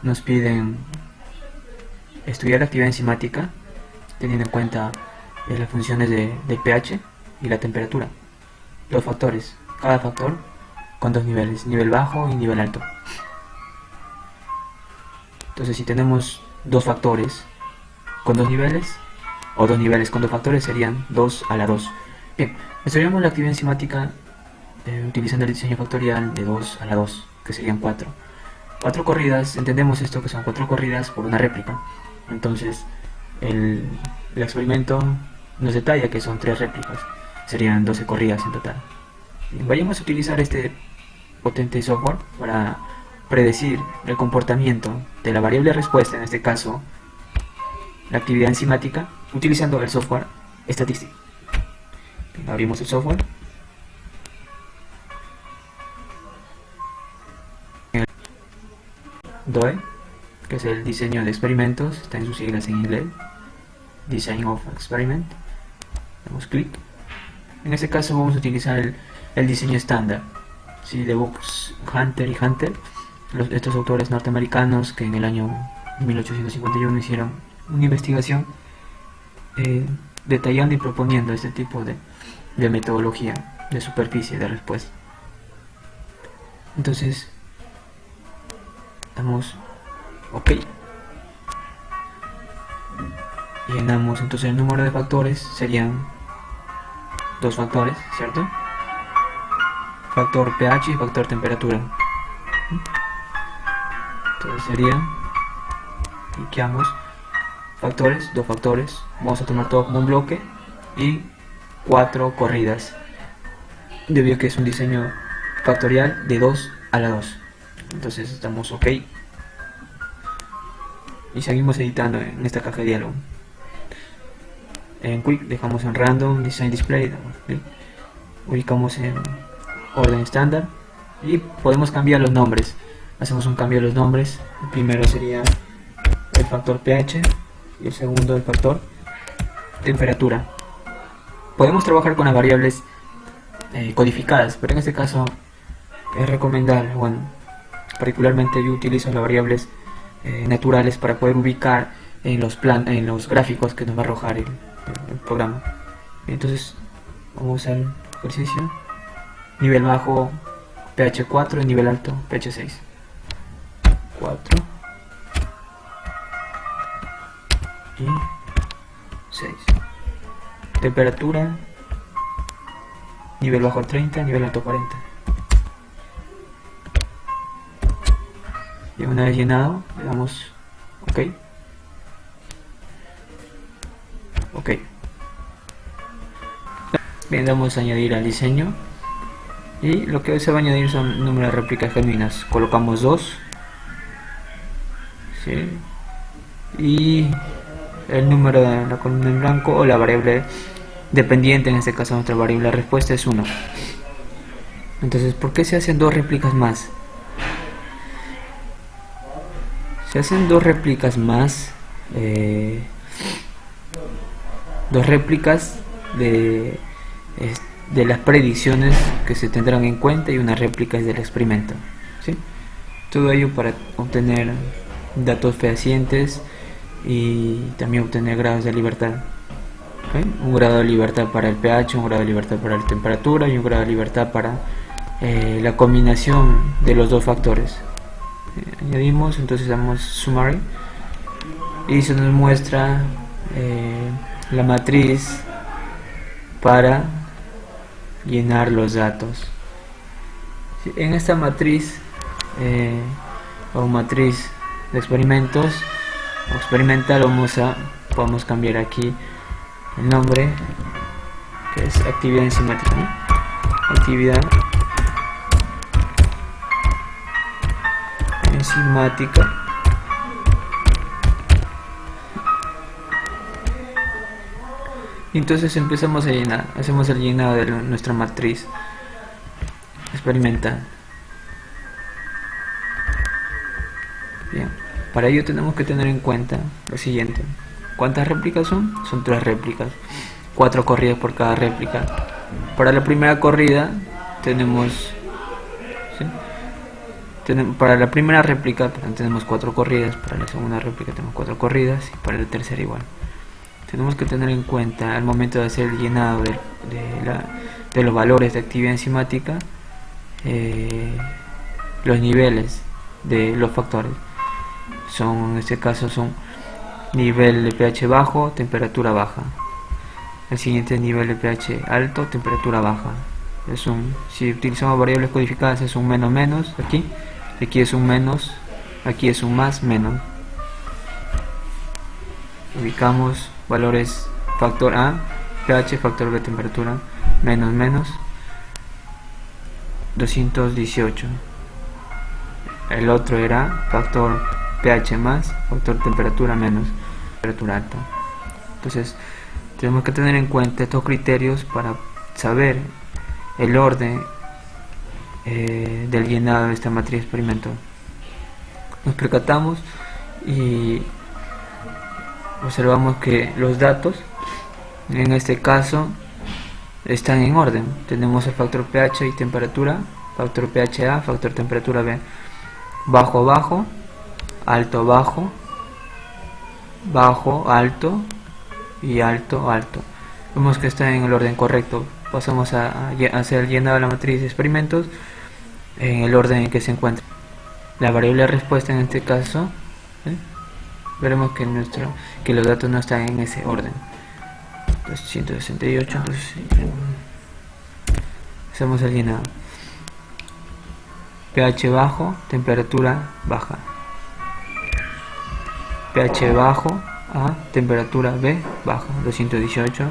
nos piden estudiar la actividad enzimática teniendo en cuenta las funciones del pH y la temperatura. Dos factores, cada factor con dos niveles, nivel bajo y nivel alto. Entonces, si tenemos dos factores con dos niveles, o dos niveles con dos factores, serían 2 a la 2. Bien, estudiamos la actividad enzimática utilizando el diseño factorial de 2 a la 2, que serían 4. 4 corridas, entendemos esto que son 4 corridas por una réplica. Entonces, el experimento nos detalla que son 3 réplicas, serían 12 corridas en total. Bien, vayamos a utilizar este potente software para predecir el comportamiento de la variable respuesta, en este caso la actividad enzimática, utilizando el software estadístico. Bien, abrimos el software. DOE, que es el diseño de experimentos, está en sus siglas en inglés, Design of Experiment. Damos clic. En este caso vamos a utilizar el diseño estándar, ¿sí? De Box Hunter y Hunter, estos autores norteamericanos que en el año 1851 hicieron una investigación detallando y proponiendo este tipo de metodología de superficie de respuesta. Entonces damos OK, llenamos. Entonces el número de factores serían dos factores, ¿cierto? Factor pH y factor temperatura. Entonces sería, cliqueamos factores, dos factores, vamos a tomar todo como un bloque y 4 corridas, debido a que es un diseño factorial de 2 a la 2. Entonces damos OK y seguimos editando en esta caja de diálogo. En Quick dejamos en Random Design Display, damos clic, ubicamos en orden estándar y podemos cambiar los nombres. Hacemos un cambio de los nombres. El primero sería el factor pH y el segundo el factor temperatura. Podemos trabajar con las variables codificadas, pero en este caso es recomendable, bueno, particularmente yo utilizo las variables naturales para poder ubicar en los gráficos que nos va a arrojar el programa. Entonces vamos al ejercicio. Nivel bajo pH 4 y nivel alto pH 6. 4 y 6. Temperatura, nivel bajo 30, nivel alto 40. Y una vez llenado, le damos OK. OK. Bien, damos a añadir al diseño. Y lo que se va a añadir son número de réplicas genuinas. Colocamos 2. ¿Sí? Y el número de la columna en blanco, o la variable dependiente, en este caso nuestra variable respuesta es 1. Entonces, ¿por qué se hacen 2 réplicas más? Se hacen 2 réplicas más, 2 réplicas de las predicciones que se tendrán en cuenta y una réplica del experimento, ¿sí? Todo ello para obtener datos fehacientes y también obtener grados de libertad. ¿Okay? Un grado de libertad para el pH, un grado de libertad para la temperatura y un grado de libertad para la combinación de los dos factores. Añadimos, entonces damos Summary y se nos muestra la matriz para llenar los datos. En esta matriz o matriz de experimentos o experimental podemos cambiar aquí el nombre, que es actividad enzimática, ¿no? Actividad enzimática. Y entonces empezamos a llenar, hacemos el llenado de nuestra matriz experimental. Bien, para ello tenemos que tener en cuenta lo siguiente. ¿Cuántas réplicas son? Son 3 réplicas, 4 corridas por cada réplica. Para la primera corrida tenemos, ¿sí?, Para la primera réplica tenemos 4 corridas, para la segunda réplica tenemos 4 corridas y para la tercera igual. Tenemos que tener en cuenta al momento de hacer el llenado de los valores de actividad enzimática, los niveles de los factores. En este caso son nivel de pH bajo, temperatura baja. El siguiente nivel de pH alto, temperatura baja. Si utilizamos variables codificadas es un menos menos, aquí es un menos, aquí es un más menos. Ubicamos valores factor A, pH, factor B, temperatura, menos menos 218. El otro era factor pH más, factor temperatura menos, temperatura alta. Entonces tenemos que tener en cuenta estos criterios para saber el orden del llenado de esta matriz de experimento. Nos percatamos y observamos que los datos en este caso están en orden. Tenemos el factor pH y temperatura, factor pH A, factor temperatura B, bajo bajo, alto bajo, bajo alto y alto alto. Vemos que está en el orden correcto. Pasamos a hacer el llenado de la matriz de experimentos en el orden en que se encuentra. La variable de respuesta en este caso, veremos que los datos no están en ese orden. 168, entonces hacemos el llenado. pH bajo, temperatura baja. pH bajo A, temperatura B baja, 218.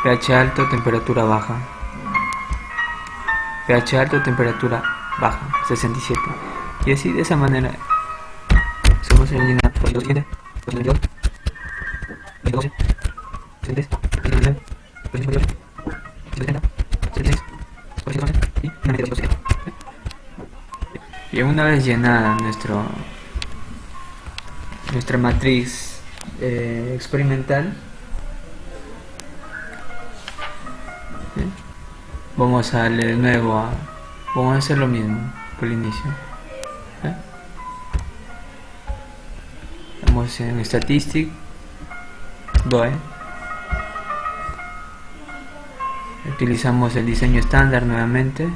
pH alto, temperatura baja. pH alto, temperatura baja, 67. Y así, de esa manera hacemos el llenado. Lo siguiente, 22, 12, 73, 79, 158, 170, 76, 411 y 92. Y una vez llenada nuestra matriz experimental, vamos a darle de nuevo vamos a hacer lo mismo por el inicio. Vamos en Statistic, DOE. Utilizamos el diseño estándar nuevamente,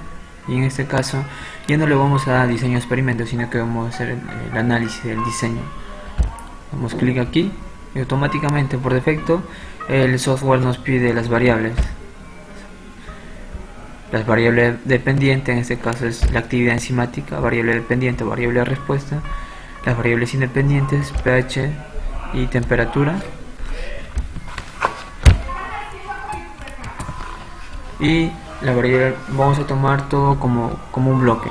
y en este caso ya no le vamos a dar diseño experimento, sino que vamos a hacer el análisis del diseño. Damos clic aquí y automáticamente por defecto el software nos pide las variables. Las variables dependientes, en este caso es la actividad enzimática, variable dependiente, variable de respuesta. Las variables independientes, pH y temperatura. Y la variable vamos a tomar todo como un bloque.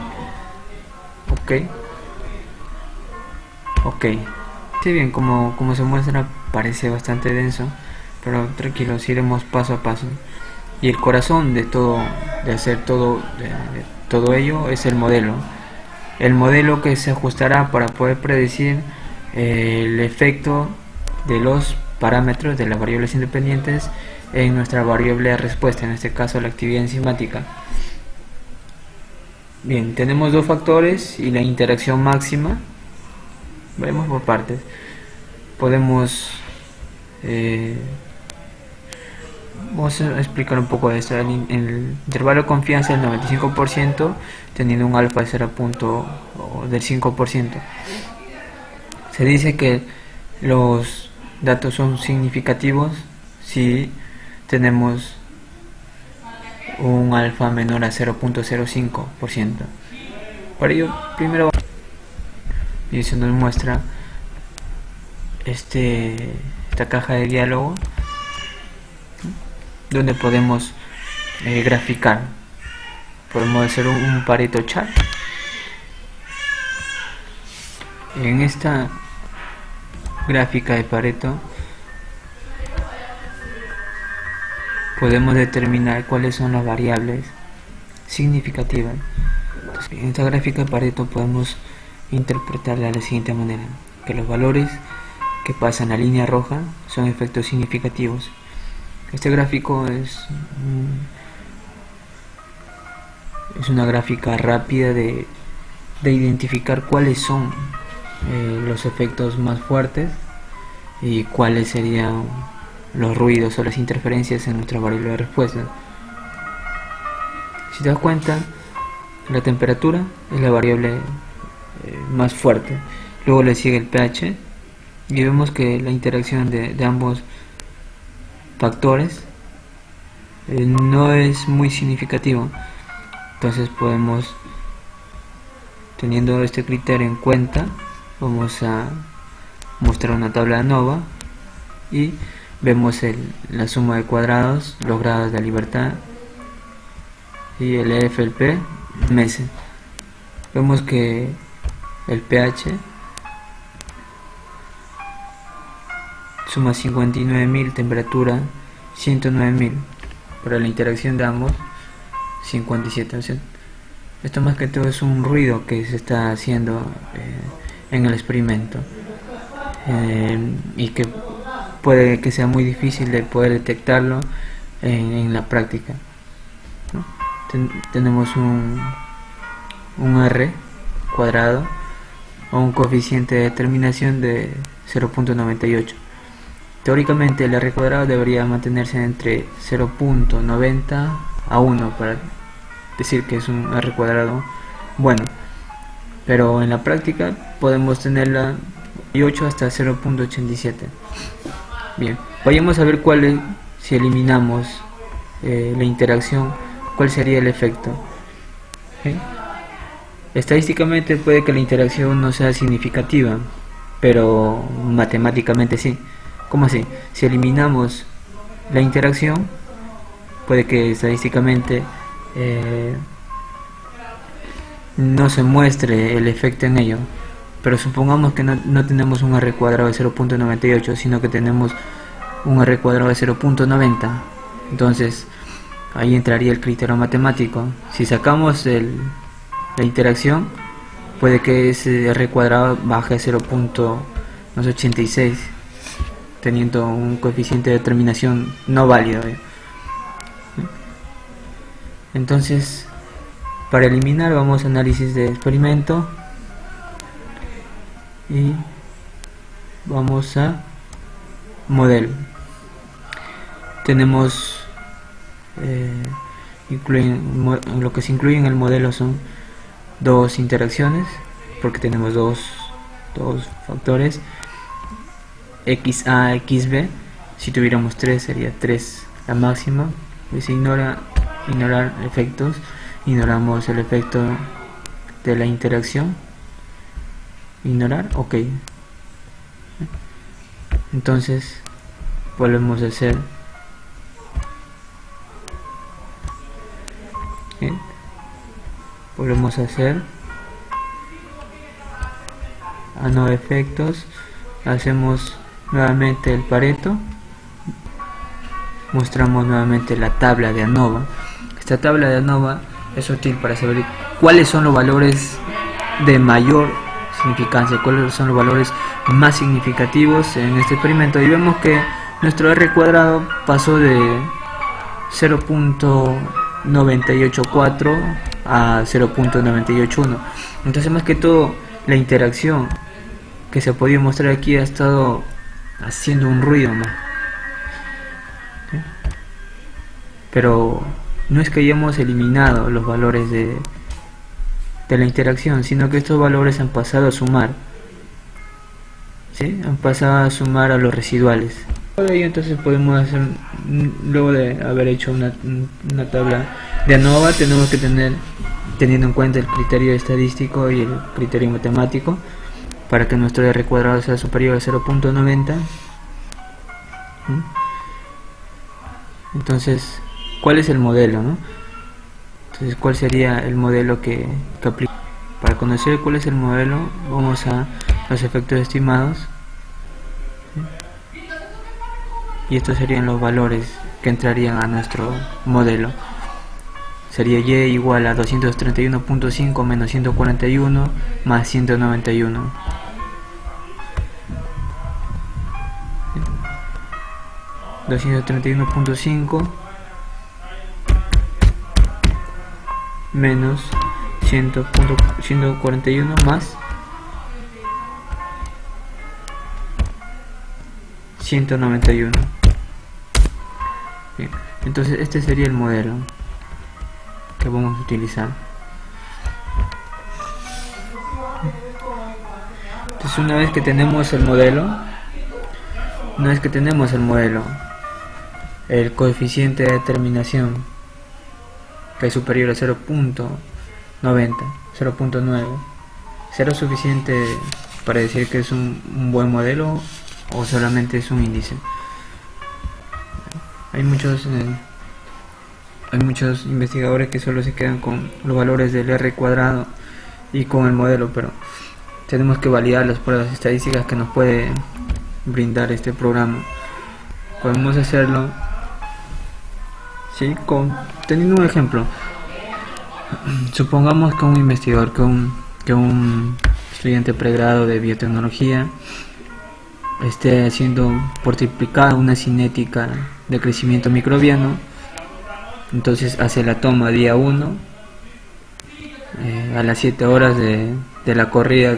Ok. Si bien como se muestra parece bastante denso, pero tranquilos, iremos paso a paso. Y el corazón de hacer todo ello es el modelo. El modelo que se ajustará para poder predecir el efecto de los parámetros de las variables independientes en nuestra variable de respuesta, en este caso la actividad enzimática. Bien, tenemos dos factores y la interacción máxima. Veremos por partes. Podemos vamos a explicar un poco de esto. El intervalo de confianza del 95%, teniendo un alfa de 0. O del 5%. Se dice que los datos son significativos si tenemos un alfa menor a 0.05%. Para ello, primero, y se nos muestra esta caja de diálogo, donde podemos graficar. Podemos hacer un Pareto chart. En esta gráfica de Pareto podemos determinar cuáles son las variables significativas. Entonces, en esta gráfica de Pareto podemos interpretarla de la siguiente manera: que los valores que pasan la línea roja son efectos significativos. Este gráfico es una gráfica rápida de identificar cuáles son los efectos más fuertes y cuáles serían los ruidos o las interferencias en nuestra variable de respuesta. Si te das cuenta, la temperatura es la variable más fuerte, luego le sigue el pH y vemos que la interacción de ambos factores no es muy significativo. Entonces podemos, teniendo este criterio en cuenta, vamos a mostrar una tabla de ANOVA y vemos la suma de cuadrados, los grados de libertad y el EF, el P, MS. Vemos que el pH suma 59.000, temperatura 109.000, para la interacción de ambos 57. O sea, esto más que todo es un ruido que se está haciendo en el experimento y que puede que sea muy difícil de poder detectarlo en la práctica, ¿no? Tenemos un R cuadrado o un coeficiente de determinación de 0.98. Teóricamente el R cuadrado debería mantenerse entre 0.90 a 1 para decir que es un R cuadrado bueno, pero en la práctica podemos tenerla de 8 hasta 0.87. Bien, vayamos a ver cuál es, si eliminamos la interacción, cuál sería el efecto. ¿Sí? Estadísticamente puede que la interacción no sea significativa, pero matemáticamente sí. ¿Cómo así? Si eliminamos la interacción, puede que estadísticamente no se muestre el efecto en ello, pero supongamos que no tenemos un R cuadrado de 0.98, sino que tenemos un R cuadrado de 0.90. entonces ahí entraría el criterio matemático. Si sacamos la interacción, puede que ese R cuadrado baje a 0.86, teniendo un coeficiente de determinación no válido. Entonces, para eliminar, vamos a análisis de experimento y vamos a modelo. Tenemos lo que se incluye en el modelo son dos interacciones, porque tenemos dos factores, XA, XB. Si tuviéramos 3 sería 3 la máxima. Y se ignorar efectos, ignoramos el efecto de la interacción, ignorar, ok. Entonces volvemos a hacer a no efectos, hacemos nuevamente el Pareto, mostramos nuevamente la tabla de ANOVA. Esta tabla de ANOVA es útil para saber cuáles son los valores de mayor significancia, cuáles son los valores más significativos en este experimento, y vemos que nuestro R cuadrado pasó de 0.984 a 0.981. entonces, más que todo, la interacción que se ha podido mostrar aquí ha estado haciendo un ruido más. ¿Okay? Pero no es que hayamos eliminado los valores de la interacción, sino que estos valores han pasado a sumar, ¿sí? Han pasado a sumar a los residuales. Y entonces podemos hacer, luego de haber hecho una tabla de ANOVA, tenemos que tener, teniendo en cuenta el criterio estadístico y el criterio matemático, para que nuestro R cuadrado sea superior a 0.90. Entonces, ¿cuál es el modelo, no? Entonces, ¿cuál sería el modelo que aplica? Para conocer cuál es el modelo, vamos a los efectos estimados, ¿sí? Y estos serían los valores que entrarían a nuestro modelo. Sería Y igual a 231.5 menos 141 más 191. 231.5 menos 141 más 191. Bien, entonces este sería el modelo que vamos a utilizar. Entonces una vez que tenemos el modelo, el coeficiente de determinación, que es superior a 0.90, 0.9, ¿será suficiente para decir que es un buen modelo o solamente es un índice? Hay muchos investigadores que solo se quedan con los valores del R cuadrado y con el modelo, pero tenemos que validar las pruebas estadísticas que nos puede brindar este programa. Podemos hacerlo, ¿sí? Teniendo un ejemplo, supongamos que un investigador, que un estudiante pregrado de biotecnología esté haciendo por triplicada una cinética de crecimiento microbiano. Entonces hace la toma día 1 a las 7 horas de la corrida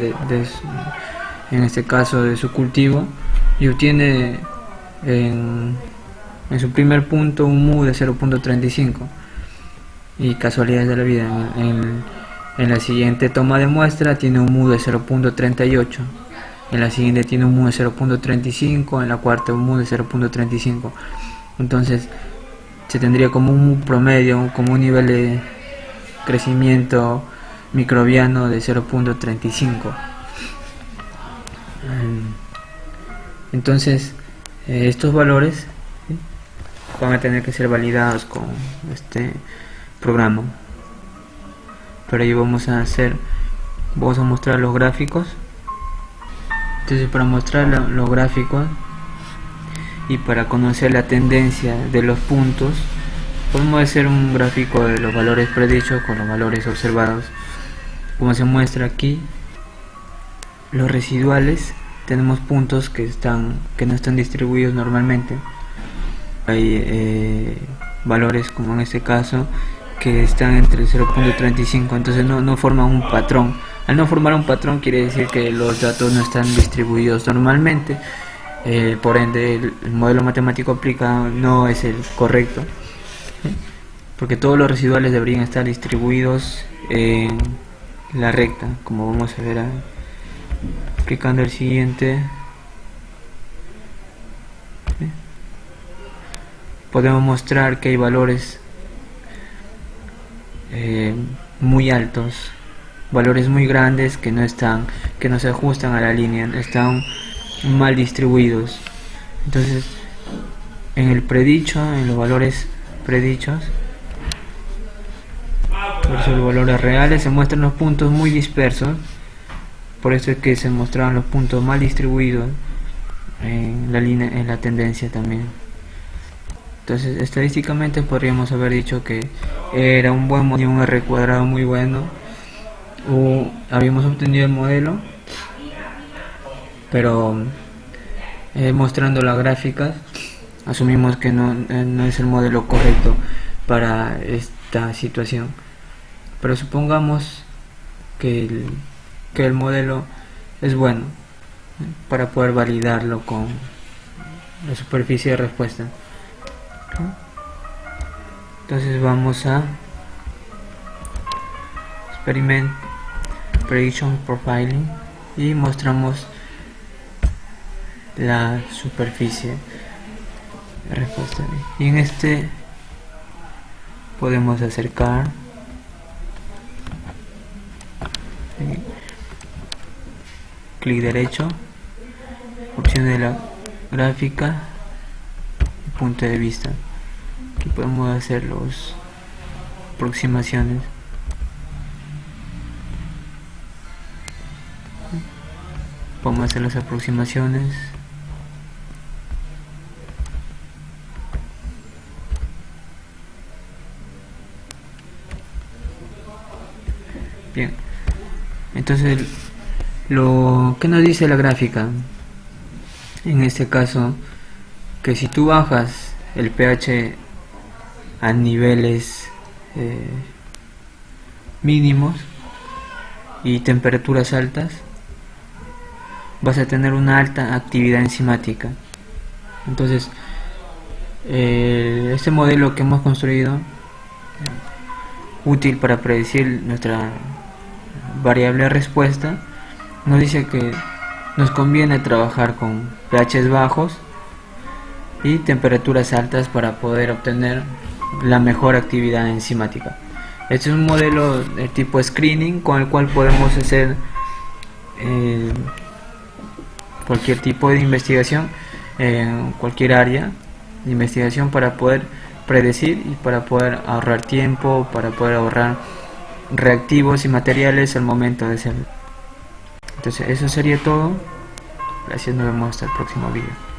en este caso de su cultivo, y obtiene en su primer punto un mu de 0.35, y casualidades de la vida, en la siguiente toma de muestra tiene un mu de 0.38, en la siguiente tiene un mu de 0.35, en la cuarta un mu de 0.35. entonces se tendría como un promedio, como un nivel de crecimiento microbiano de 0.35. Entonces estos valores, ¿sí?, van a tener que ser validados con este programa. Para ello vamos a mostrar los gráficos. Entonces, para mostrar los gráficos y para conocer la tendencia de los puntos, podemos hacer un gráfico de los valores predichos con los valores observados. Como se muestra aquí, los residuales, tenemos puntos que no están distribuidos normalmente. Hay valores, como en este caso, que están entre 0.35, entonces no forman un patrón. Al no formar un patrón quiere decir que los datos no están distribuidos normalmente, por ende el modelo matemático aplicado no es el correcto, ¿sí?, porque todos los residuales deberían estar distribuidos en la recta, como vamos a ver aplicando el siguiente. ¿Sí? Podemos mostrar que hay valores muy altos, valores muy grandes que no se ajustan a la línea, están mal distribuidos. Entonces, en los valores predichos versus los valores reales, se muestran los puntos muy dispersos. Por eso es que se mostraban los puntos mal distribuidos en la línea, en la tendencia también. Entonces, estadísticamente podríamos haber dicho que era un buen modelo, un R cuadrado muy bueno, o habíamos obtenido el modelo, pero mostrando las gráficas asumimos que no es el modelo correcto para esta situación. Pero supongamos que el modelo es bueno, para poder validarlo con la superficie de respuesta. Entonces vamos a Experiment Prediction Profiling y mostramos la superficie de respuesta, y en este podemos acercar clic derecho, opción de la gráfica y punto de vista. Aquí podemos hacer las aproximaciones. Podemos hacer las aproximaciones. Bien, entonces lo que nos dice la gráfica en este caso, que si tú bajas el pH a niveles mínimos y temperaturas altas, vas a tener una alta actividad enzimática. Entonces, este modelo que hemos construido, útil para predecir nuestra variable de respuesta, nos dice que nos conviene trabajar con pHs bajos y temperaturas altas para poder obtener la mejor actividad enzimática. Este es un modelo de tipo screening con el cual podemos hacer cualquier tipo de investigación en cualquier área de investigación para poder predecir y para poder ahorrar tiempo, para poder ahorrar reactivos y materiales al momento de hacerlo. Entonces eso sería todo. Gracias, nos vemos hasta el próximo vídeo.